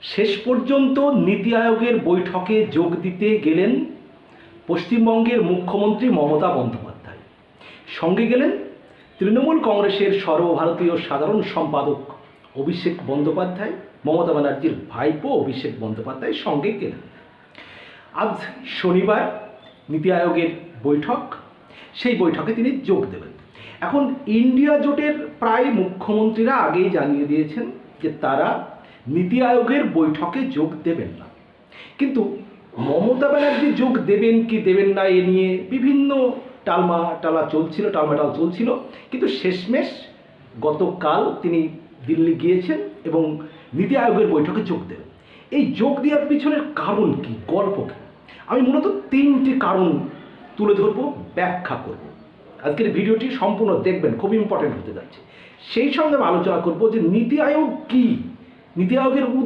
শেষ পর্যন্ত নীতি আয়োগের বৈঠকে যোগ দিতে গেলেন পশ্চিমবঙ্গের মুখ্যমন্ত্রী মমতা বন্দ্যোপাধ্যায়। সঙ্গে গেলেন তৃণমূল কংগ্রেসের সর্বভারতীয় সাধারণ সম্পাদক অভিষেক বন্দ্যোপাধ্যায়, মমতা ব্যানার্জির ভাইপো অভিষেক বন্দ্যোপাধ্যায় সঙ্গে গেলেন। আজ শনিবার নীতি আয়োগের বৈঠক, সেই বৈঠকে তিনি যোগ দেবেন। এখন ইন্ডিয়া জোটের প্রায় মুখ্যমন্ত্রীরা আগেই জানিয়ে দিয়েছেন যে তারা নীতি আয়োগের বৈঠকে যোগ দেবেন না, কিন্তু মমতা ব্যানার্জি যোগ দেবেন কি দেবেন না এ নিয়ে বিভিন্ন টালমাটাল চলছিল, কিন্তু শেষমেশ গতকাল তিনি দিল্লি গিয়েছেন এবং নীতি আয়োগের বৈঠকে যোগ দেবেন। এই যোগ দেওয়ার পিছনের কারণ কি, গল্প কি, আমি মূলত তিনটি কারণ তুলে ধরবো, ব্যাখ্যা করব। আজকের ভিডিওটি সম্পূর্ণ দেখবেন, খুব ইম্পর্টেন্ট হতে যাচ্ছে। সেই সঙ্গে আমি আলোচনা করব যে নীতি আয়োগ কি, নীতি আয়োগের